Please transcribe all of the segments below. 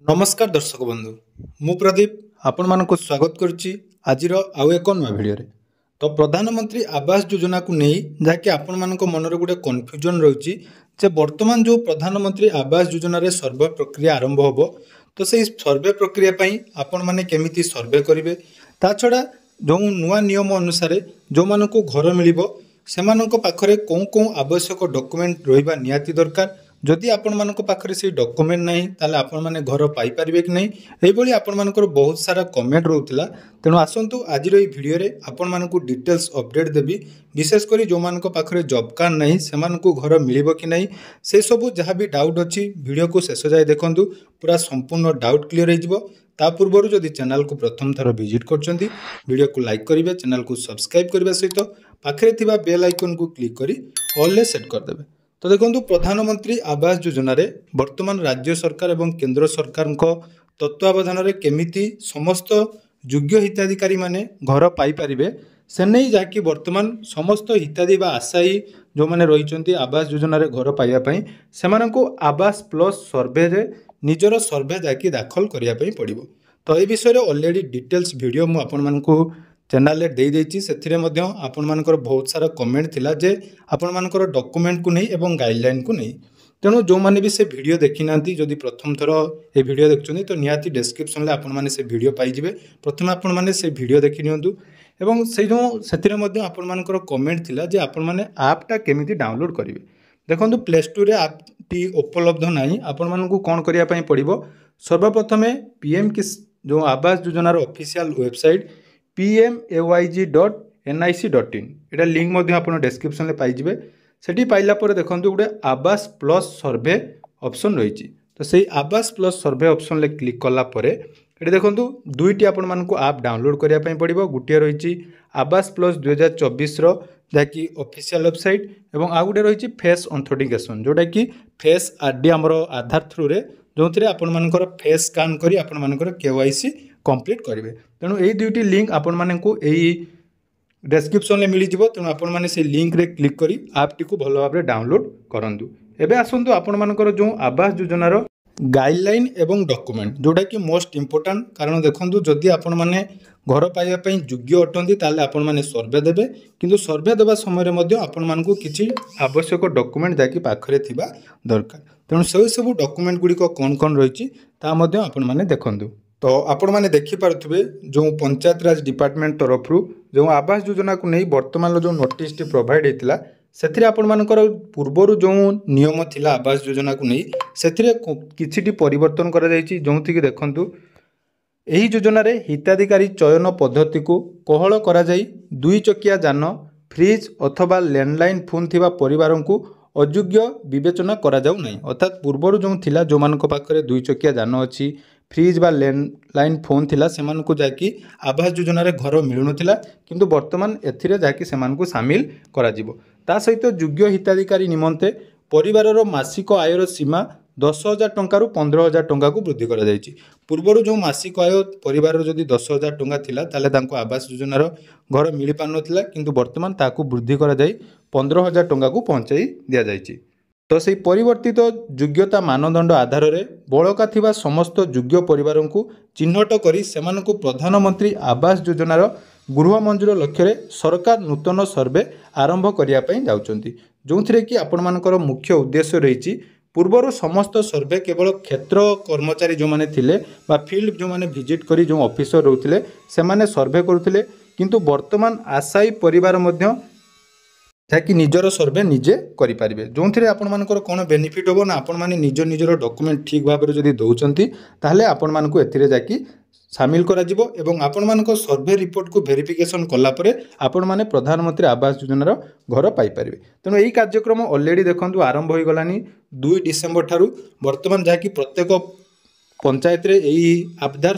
नमस्कार दर्शक बंधु मु प्रदीप आपण मानक स्वागत करुच्ची आज आउ एक नुआ भिडियो तो प्रधानमंत्री आवास योजना को नहीं जहाँकि आपण मानक मनर गोटे कन्फ्यूजन रही वर्तमान जो प्रधानमंत्री आवास योजना रे सर्वे प्रक्रिया आरंभ होब तो से सर्वे प्रक्रिया पई आपण माने केमिति सर्वे करेंगे ता छड़ा जो नुआ नियम अनुसार जो मानक घर मिल से पाखरे कौन कौन आवश्यक डॉक्यूमेंट रहिबा निहाती दरकार जदि आपण मानक पाखरे से डॉक्यूमेंट नहीं ताले आपण माने घर पाई परिबे कि नहीं एभली आपण मानकर बहुत सारा कमेंट रहउतला तेणु आसंतु आज रो भिडियो रे आपण मानकु डिटेल्स अपडेट देबी विशेष करी जो मानक पाखरे जॉब कार्ड नहीं से मानकु घर मिलिबो कि नहीं से सब जहाँ भी डाउट अछि वीडियो को शेष जाय देखंतु पूरा संपूर्ण डाउट क्लियर हो ता पूर्व जदि चैनल को प्रथम थर विजिट करछंती वीडियो को लाइक करिवे चैनल को सब्सक्राइब करबा सहित पाखरे थिबा बेल आइकन को क्लिक करी ऑल ले सेट कर देबे। तो देखो प्रधानमंत्री आवास योजना रे वर्तमान राज्य सरकार एवं केंद्र सरकार तत्वावधान रे केमिति समस्त योग्य हिताधिकारी माने घर पाई परिबे से नहीं जहाँकि वर्तमान समस्त हिताधी बा आशायी जो माने रही आवास योजना रे घर पाइबा पई सेमानंको आवास प्लस सर्वे रे निजर सर्वे जाकि दाखल करिया पई पड़िबो। तो ए विषय रे ऑलरेडी डिटेल्स वीडियो मु आपन मानकु चैनल दे देछि सेथिरे मध्ये आपण मानकर बहुत सारा कमेंट थिला जे आपण मानकर डॉक्यूमेंट को नहीं एवं गाइडलाइन को नहीं तेणु जो माने भी से वीडियो देखि नांती जदि प्रथम थर ए वीडियो देखछन्ती तो निहाती डिस्क्रिप्शन ले आपण माने से वीडियो पाई जिवे प्रथम आपण माने से वीडियो देखि नियंतु एवं से जो सेथिरे मध्ये आपण मानकर कमेंट थिला जे आपण माने ऐप टा केमिति डाउनलोड करिवे देखंतु प्ले स्टोर रे ऐप टी उपलब्ध नाही आपण मानकु कोन करिया पई पड़िबो सर्वप्रथम पीएम किस जो आवास योजना रो ऑफिशियल वेबसाइट pmayg.nic.in एटा लिंक मध्ये आपण डिस्क्रिप्शन ले पाई जिवे सेठी पाइला पर देखंतु गुडे आवास प्लस सर्वे ऑप्शन रही तो सही आवास प्लस सर्वे ऑप्शन ले क्लिक कला परे एठी देखंतु दुईटी आपण मानकु ऐप डाउनलोड करिया पई पड़िबो गुटिया रही आवास प्लस 2024 रो जाकि ऑफिशियल वेबसाइट एवं आ गुटे रही फेस ऑथेंटिकेशन जोटा कि फेस आरडी हमर आधार थ्रू रे जोंथरे आपण मानकर फेस स्कैन करी आपण मानकर केवाईसी कंप्लीट करेंगे तेणु यही दुईटी लिंक आपण मानकु एही डिस्क्रिप्शन ले मिली जिवो तेणु आपण माने से लिंक रे क्लिक करी ऐप टी को भलो भाबरे डाउनलोड करंतु। एबे आसंतु आपण मानकर जो आवास योजना रो गाइडलाइन एवं डॉक्यूमेंट जोटा कि मोस्ट इंपोर्टेंट कारण देखंतु जदि आपण माने घर पाइबा पई योग्य अटंती ताले आपण माने सर्वे देबे किंतु सर्वे देबा समय रे मध्ये आपण मानकु किछि आवश्यक डॉक्यूमेंट जाकि पाखरे थिबा दरकार तेणु से सब डॉक्यूमेंट गुडी को कोन कोन रहिछि ता मध्ये आपण माने देखंतु। तो आपण माने देखि पारुथबे जो पंचायत राज डिपार्टमेंट तरफ जो आवास योजना को नहीं वर्तमान जो नोटिस टी प्रोवाइड हेतिला सेथिरे आपण मानकर पूर्वरु जो नियम थिला आवास योजना को नहीं सेथिरे किछिटी परिवर्तन करा जायछि जोंथि कि देखंतु एही योजना रे हिताधिकारी चयन पद्धति को कोहल करा जाई दुई चकिया जान फ्रिज अथवा लैंडलाइन फोन थिबा परिवारों को अयोग्य विवेचना करा जाउ नहीं अर्थात पूर्वरु जो थिला जो मानक पाखरे दुई चकिया जान अछि फ्रिज बा लैंडलाइन फोन थिला सेमान को जाकि आवास योजना रे घर मिलुनथिला किंतु वर्तमान एथिरे जाकि सेमान को शामिल करा जिवो ता सहित योग्य हिताधिकारी निमंते परिवार रो मासिक आयर सीमा 10,000 टंका रु 15,000 टंका को वृद्धि करा जायछि पूर्वरु जो मासिक आय परिवार रो जदि 10,000 टंका थिला ताले तांको आवास योजना रो घर मिलि पानथिला किंतु वर्तमान ताकू वृद्धि करा जाई 15,000 टंका को पहुंचाई दिया जायछि। तो से परिवर्तित योग्यता मानदंड आधार रे बळका थिबा समस्त योग्य परिवारों को चिन्हट करी सेमानकु प्रधानमंत्री आवास योजनार गृह मंजूर लक्ष्य रे सरकार नूतन सर्वे आरंभ करिया पई जाउचंती जोंथिरे कि आपण मानकर मुख्य उद्देश्य रहिछि पूर्वर समस्त सर्वे केवल क्षेत्र कर्मचारी जो माने थिले बा फील्ड जो माने विजिट करी जो ऑफिसर रहउथिले से माने सर्वे करुथिले किंतु वर्तमान आशायी परिवार मध्य जाकि निजर सर्वे निजे करि परिबे जोंथिरे आपण मानकर कोन बेनिफिट होबो ना आपण माने निजर डॉक्यूमेंट ठीक भाबरे जदि दउचंती ताहले आपण मानकु एथिरे जाकि शामिल करा जिवो एवं आपण मानक सर्वे रिपोर्ट को वेरिफिकेशन कला परे आपण माने प्रधानमंत्री आवास योजनार घर पाई परिबे तेणु एही कार्यक्रम ऑलरेडी देखंतु आरंभ होई गलानी 2 डिसेंबर ठारू वर्तमान जाकि प्रत्येक पंचायत रे एही आधार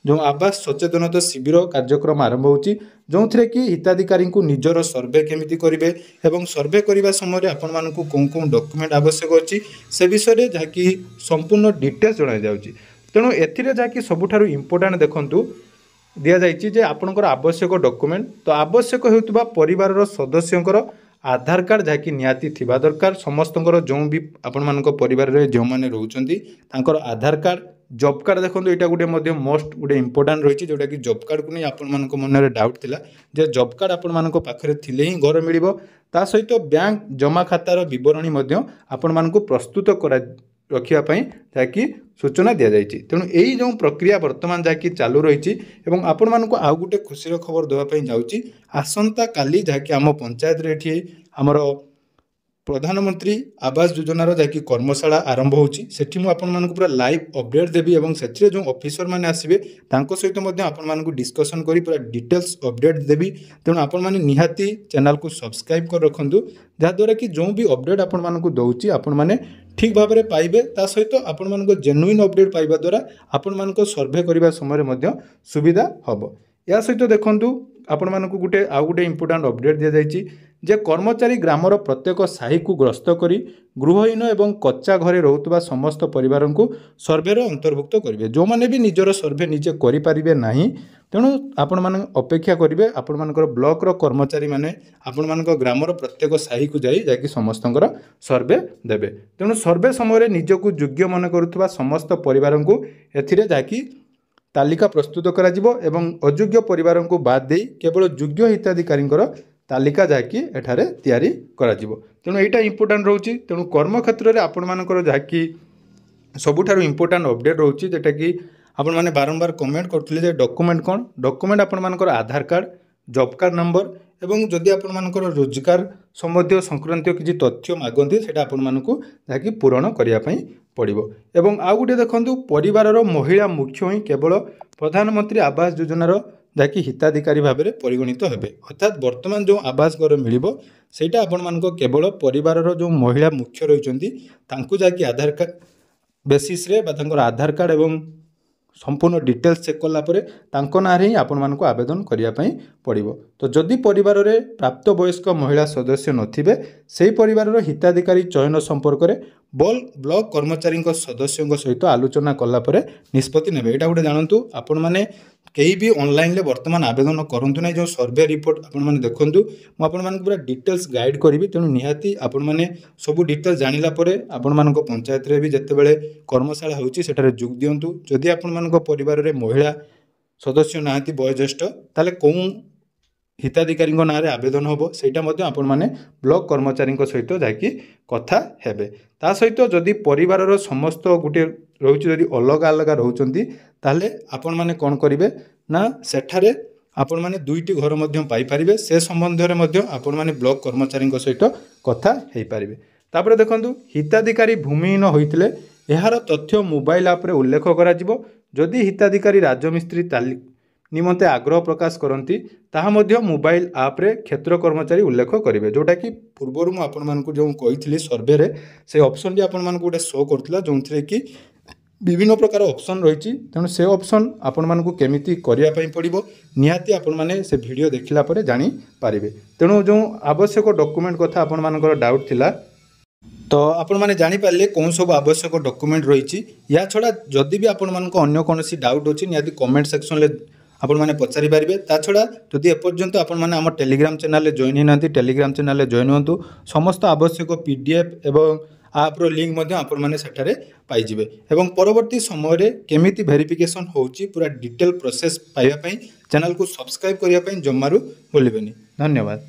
जो आवास सचेतनता शिविर कार्यक्रम आरंभ होची जोंथिरे कि हिताधिकारी को निजर सर्वे केमिति करिवे एवं सर्वे करिबा समय आपण मानकु कोन कोन डॉक्यूमेंट आवश्यक अछि से विषय रे जाकि संपूर्ण डिटेल्स जणाई जाउची तेणु एथिरे जाकि सबुठारु इंपोर्टेंट देखंतु दिया जायछि जे आपनकर आवश्यक डॉक्यूमेंट तो आवश्यक हेउतबा परिवार रो सदस्यंकर आधार कार्ड जहाँकि निहाती थिबा दरकार समस्तଙ୍କର जो भी आपण मानक परिवार रे जो माने रहउचंती तांकर आधार कार्ड जॉब कार्ड देखो एटा गोटे मध्य मोस्ट गोटे इंपोर्टाट रही जोटा कि जॉब कार्ड को नहीं आपण मानक मन में डाउट थिला जे जॉब कार्ड आपण मानक पाखरे थिले ही घर मिलिबो ता सहित बैंक जमा खातार विवरणी मध्य आपण मानक प्रस्तुत करा रखियापाई जहाँकि सूचना दि जाइए तेणु यही जो प्रक्रिया बर्तमान जहाँकि चालू रही आपण मानक आउ गोटे खुशी खबर देवाई जाऊँगी आसंता काली जहाँकि आम पंचायत ये आमर प्रधानमंत्री आवास योजनार जहाँकि कर्मशाला आरंभ होची सेठी मु आपण मानक पूरा लाइव अपडेट देवी और से जो ऑफिसर मैंने आसबे तांको सहित मध्य आपण मानक डिस्कशन करी पूरा डिटेल्स अपडेट देवी तेणु आपण माने निहाती चैनल को सब्सक्राइब कर रखंतु जहाँद्वारा कि जो भी अपडेट आपण मानक दउची आपण माने ठीक भाव में पाइबे ता सहित आपण मानक जेन्युइन अपडेट पाइबा द्वारा आपण मानक सर्वे करबा समय मध्य सुविधा हबो या सहित देखंतु आपण मानक गुटे आउ गुटे इंपोर्टेंट अपडेट दिया जाइए जे कर्मचारी ग्रामर प्रत्येक साही को ग्रस्त करी गृहहीन एवं कच्चा घरे रोहुतबा समस्त परिवार को सर्वे अंतर्भुक्त करेंगे जो माने भी निजर सर्वे निजे करें ना तेणु आपण मान अपेक्षा करेंगे आपण मानकर ब्लॉक रो कर्मचारी माने आपण मानक ग्रामर प्रत्येक साही को जाकि समस्तଙ୍କର सर्वे देबे तेणु सर्वे समय निजक योग्य मन करुवा समस्त परिवार को एथिरे जाकि तालिका प्रस्तुत करा जिवो एवं अयोग्य परिवार को बाद दे केवल योग्य हिताधिकारी तालिका जहाँकि एठारे तैयारी करा जिवो तेणु एटा इंपोर्टेंट रोची तेणु कर्म क्षेत्र में आपण मानकर जहाँकि सबुठारु इंपोर्टेंट अपडेट रोची जेटा कि आपण माने बारंबार कमेंट करथिले जे डॉक्यूमेंट कोन डॉक्यूमेंट आपण मानकर आधार कार्ड जॉब कार्ड नंबर एवं जदि आपण मानकर रोजगार संबंधी संक्रांतीय किछि तथ्य मागंती सेटा आपण मानकु जहाँकि पूरण करिया पई पड़िबो एवं आ गुटे देखंतु परिवारर महिला मुख्य ही केवल प्रधानमंत्री आवास योजनार जहाँकि हिताधिकारी भाव में परिगणित हेबे अर्थात वर्तमान जो आवास घर मिलिबो सेटा आपण मानक केवल परिवारर जो महिला मुख्य रहिचंती तांकु जहाँकि आधार कार्ड बेसिस रे बा तांकर आधार कार्ड एवं संपूर्ण डिटेल्स चेक कला परे तांको नारे ही आपण मानक आवेदन करिया पई पड़िबो तो जदि परिवार रे प्राप्त वयस्क महिला सदस्य नथिबे सेही परिवारर हिताधिकारी चयन संपर्क रे ब्लॉक कर्मचारी सदस्यों सहित आलोचना कला परे निष्पत्ति नेबे एटा गोटे जानतु आपण माने कहीं भी ऑनलाइन ले वर्तमान आवेदन करंतु नै जो सर्वे रिपोर्ट आपण माने देखंतु मु आपण मानक पूरा डिटेल्स गाइड करिवि तेणु निहाती आपण माने सब डिटेल्स जानिला परे आपण मानक पंचायत रे भी जते बेले कर्मशाला होउची सेटारे जोग दियंतु जदि आपण मानक परिवार रे महिला सदस्य नाहाती वयोज्येष्ठ ताले कोन हिताधिकारी नाँ आवेदन हम से आपण मैंने ब्लॉक कर्मचारी सहित जाकि कथा हेबे ता सहित जदि परिवार समस्त गोटे रोचे जदि अलग अलग रोचंती ताले आपण माने कौन करेंगे ना सेठारे आपण माने दुईटी घर मध्य पाई परिबे से संबंध में आपण माने ब्लॉक कर्मचारी सहित कथा हेई परिबे तापर देखंतु हिताधिकारी भूमिहीन होइतिले एहार तथ्य मोबाइल आप रे उल्लेख करा जिवो जदि हिताधिकारी राजमिस्त्री निमंते आग्रह प्रकाश करती ताहा मध्य मोबाइल आप रे क्षेत्र कर्मचारी उल्लेख करेंगे जोटा कि पूर्वर मुझे आपण मानक जो कही सर्वे रे से ऑप्शन भी आपण मानक गोटे शो करथिला जोंथरे कि विभिन्न प्रकार ऑप्शन रही तेणु से ऑप्शन आपण मानक केमिति करिया पई पड़िबो निहाती आपण माने से वीडियो देखिला परे जानि पारिबे तेणु जो आवश्यक डॉक्यूमेंट कथा आपण मानकर डाउट थिला तो आपण माने जानि पारले कौन सब आवश्यक डॉक्यूमेंट रही या छड़ा जदि भी आपण मानक अन्य कोनोसी डाउट अछि निहाती कमेंट सेक्शन ले आपण माने पचारि पारिबे ता छड़ा जदि एपर्यंत आपण माने हमर टेलीग्राम चैनल ले जॉइन हिनांती टेलीग्राम चैनल ले जॉइन होंतु समस्त आवश्यक पीडीएफ एवं आप लिंक मध्य आपण माने सेठारे पाई जिवे एवं परवर्ती समय रे केमिति वेरिफिकेशन होउची पूरा डिटेल प्रोसेस पाइबा पई चैनल को सब्सक्राइब करिया पई जम्मारू भूलिबेनी धन्यवाद।